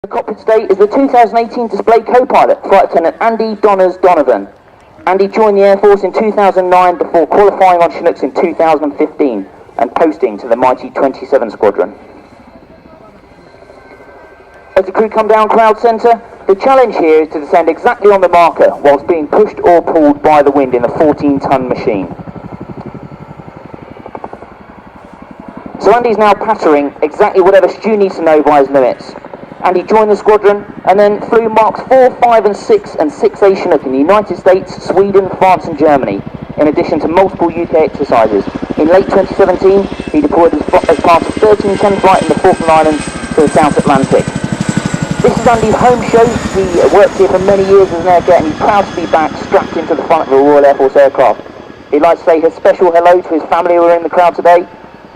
The cockpit today is the 2018 display co-pilot, Flight Lieutenant Andy Donovan. Andy joined the Air Force in 2009 before qualifying on Chinooks in 2015 and posting to the mighty 27 Squadron. As the crew come down Crowd Centre, the challenge here is to descend exactly on the marker whilst being pushed or pulled by the wind in the 14-ton machine. So Andy's now pattering exactly whatever Stu needs to know by his limits. Andy joined the squadron and then flew Marks 4, 5 and 6 and 6A Chinnok in the United States, Sweden, France and Germany, in addition to multiple UK exercises. In late 2017, he deployed as part of 1310 flight in the Falkland Islands to the South Atlantic. This is Andy's home show. He worked here for many years as an air cadet and he's proud to be back strapped into the front of a Royal Air Force aircraft. He'd like to say a special hello to his family who are in the crowd today,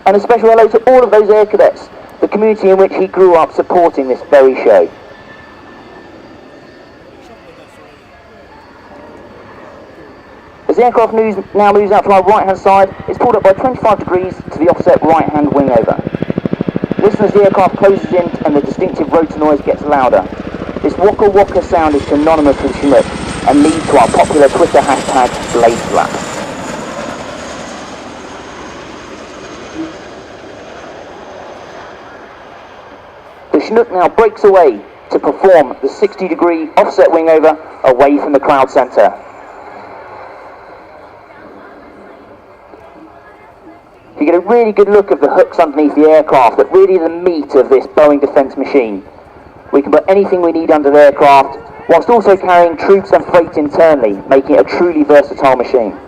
and a special hello to all of those air cadets, the community in which he grew up supporting this very show. As the aircraft now moves out from our right hand side, it's pulled up by 25 degrees to the offset right hand wing over. Listen as the aircraft closes in and the distinctive rotor noise gets louder. This waka waka sound is synonymous with Chinook and leads to our popular Twitter hashtag #BladeFlap. The Chinook now breaks away to perform the 60-degree offset wing over away from the crowd centre. You get a really good look of the hooks underneath the aircraft that really are the meat of this Boeing defence machine. We can put anything we need under the aircraft whilst also carrying troops and freight internally, making it a truly versatile machine.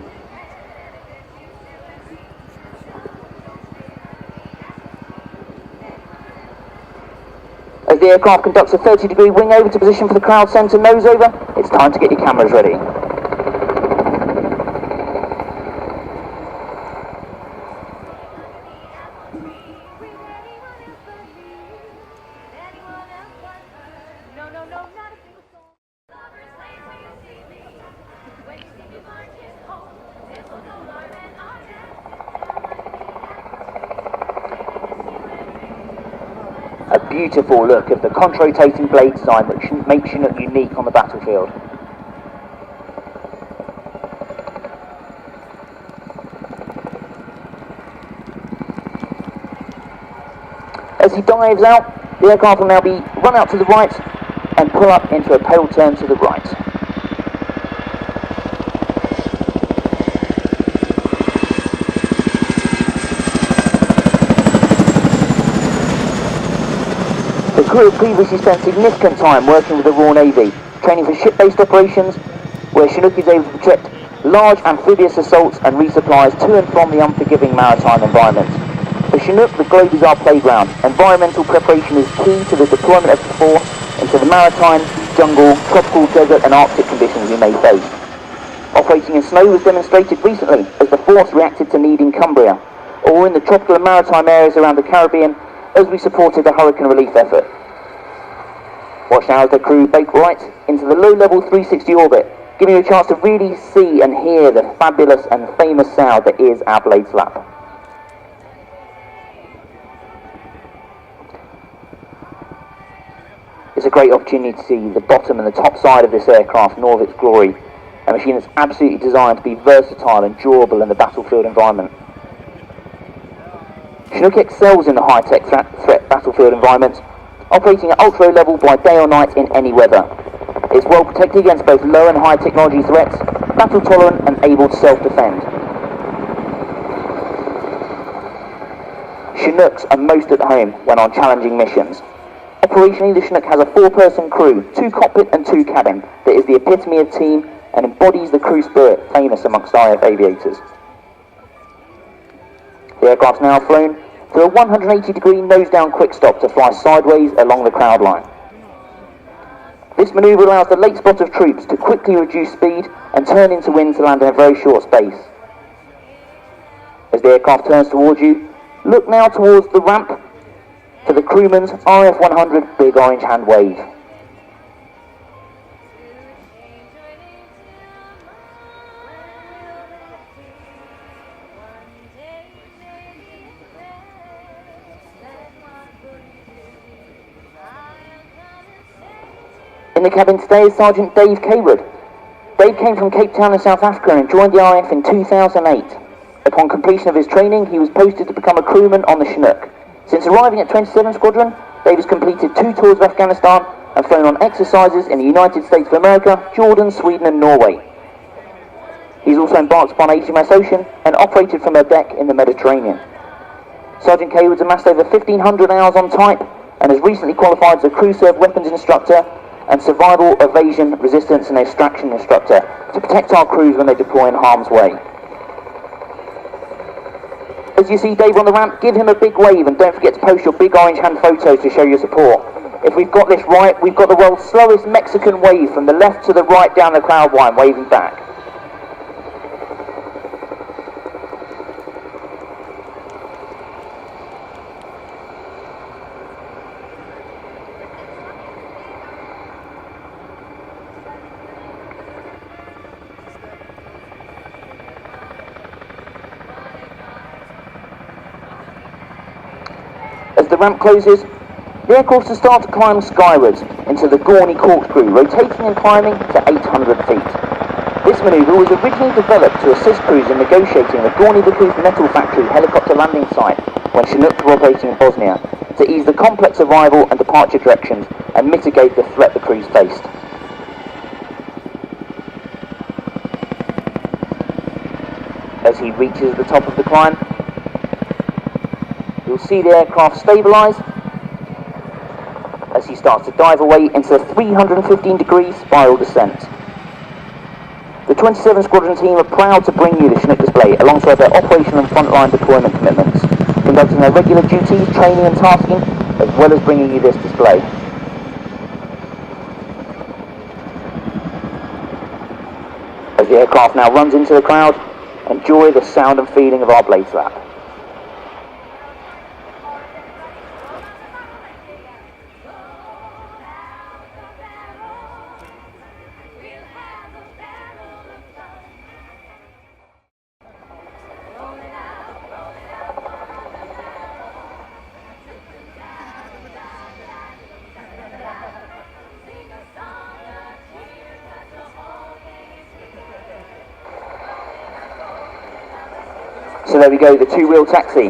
As the aircraft conducts a 30-degree wing over to position for the crowd centre nose over, it's time to get your cameras ready. A beautiful look of the contra-rotating blade design that makes Chinook unique on the battlefield. As he dives out, the aircraft will now be run out to the right and pull up into a pedal turn to the right. The crew have previously spent significant time working with the Royal Navy, training for ship-based operations, where Chinook is able to protect large amphibious assaults and resupplies to and from the unforgiving maritime environment. For Chinook, the globe is our playground. Environmental preparation is key to the deployment of the force into the maritime, jungle, tropical, desert and Arctic conditions we may face. Operating in snow was demonstrated recently as the force reacted to need in Cumbria, or in the tropical and maritime areas around the Caribbean as we supported the hurricane relief effort. Watch now as the crew bake right into the low-level 360 orbit, giving you a chance to really see and hear the fabulous and famous sound that is our blade flap. It's a great opportunity to see the bottom and the top side of this aircraft in all of its glory, a machine that's absolutely designed to be versatile and durable in the battlefield environment. Chinook excels in the high-tech threat battlefield environment, operating at ultra-low level by day or night in any weather. It's well protected against both low and high technology threats, battle-tolerant and able to self-defend. Chinooks are most at home when on challenging missions. Operationally, the Chinook has a 4-person crew, 2 cockpit and 2 cabin, that is the epitome of team and embodies the crew spirit famous amongst RIAT aviators. The aircraft's now flown through a 180-degree nose-down quick stop to fly sideways along the crowd line. This manoeuvre allows the late spot of troops to quickly reduce speed and turn into wind to land in a very short space. As the aircraft turns towards you, look now towards the ramp for the crewman's RF 100 big orange hand wave. the cabin today is Sergeant Dave Kaywood. Dave came from Cape Town in South Africa and joined the RAF in 2008. Upon completion of his training, he was posted to become a crewman on the Chinnok. Since arriving at 27 Squadron, Dave has completed 2 tours of Afghanistan and flown on exercises in the United States of America, Jordan, Sweden and Norway. He's also embarked upon HMS Ocean and operated from a deck in the Mediterranean. Sergeant Kaywood's amassed over 1,500 hours on type and has recently qualified as a crew serve weapons instructor and survival, evasion, resistance and extraction instructor to protect our crews when they deploy in harm's way. As you see Dave on the ramp, give him a big wave and don't forget to post your big orange hand photos to show your support. If we've got this right, we've got the world's slowest Mexican wave from the left to the right down the cloud line, waving back. As the ramp closes, the aircraft will start to climb skywards into the Gorney corkscrew, rotating and climbing to 800 feet. This manoeuvre was originally developed to assist crews in negotiating the Gorney Metal Factory helicopter landing site when Chinnok were operating in Bosnia, to ease the complex arrival and departure directions and mitigate the threat the crews faced. As he reaches the top of the climb, you'll see the aircraft stabilise as he starts to dive away into a 315-degree spiral descent. The 27 Squadron team are proud to bring you the Chinnok display alongside their operational and frontline deployment commitments, conducting their regular duties, training and tasking, as well as bringing you this display. As the aircraft now runs into the crowd, enjoy the sound and feeling of our blade slap. So there we go, the two-wheel taxi.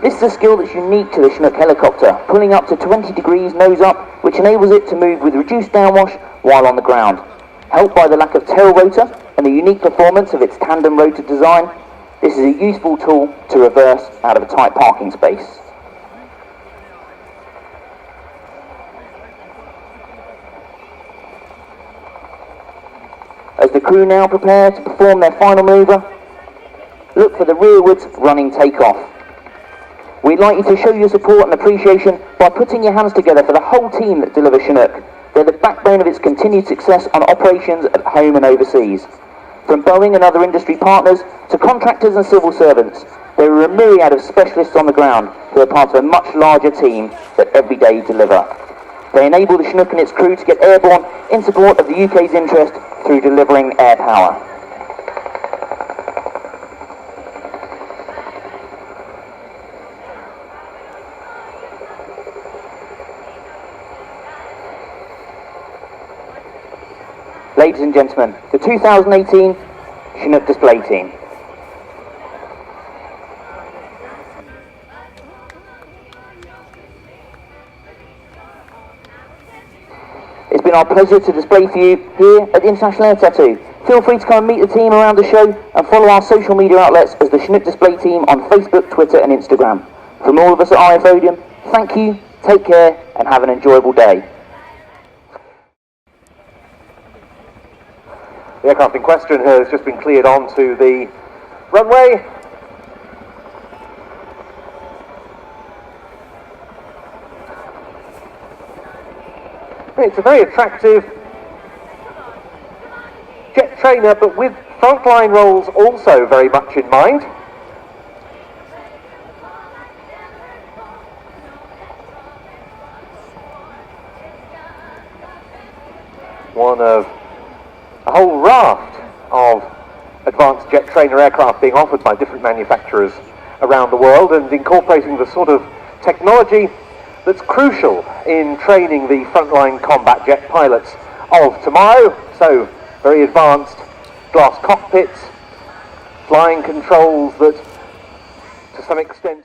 This is a skill that's unique to the Chinnok helicopter, pulling up to 20 degrees nose up, which enables it to move with reduced downwash while on the ground. Helped by the lack of tail rotor and the unique performance of its tandem rotor design, this is a useful tool to reverse out of a tight parking space. As the crew now prepare to perform their final manoeuvre, look for the rearwards running takeoff. We'd like you to show your support and appreciation by putting your hands together for the whole team that deliver Chinnok. They're the backbone of its continued success on operations at home and overseas. From Boeing and other industry partners to contractors and civil servants, there are a myriad of specialists on the ground who are part of a much larger team that every day deliver. They enable the Chinnok and its crew to get airborne in support of the UK's interest through delivering air power. Ladies and gentlemen, the 2018 Chinnok display team. It's been our pleasure to display for you here at the International Air Tattoo. Feel free to come and meet the team around the show and follow our social media outlets as the Chinnok display team on Facebook, Twitter and Instagram. From all of us at RF Odium, thank you, take care and have an enjoyable day. The aircraft in question has just been cleared onto the runway. It's a very attractive jet trainer, but with frontline roles also very much in mind. One of a whole raft of advanced jet trainer aircraft being offered by different manufacturers around the world, and incorporating the sort of technology that's crucial in training the frontline combat jet pilots of tomorrow. So very advanced glass cockpits, flying controls that to some extent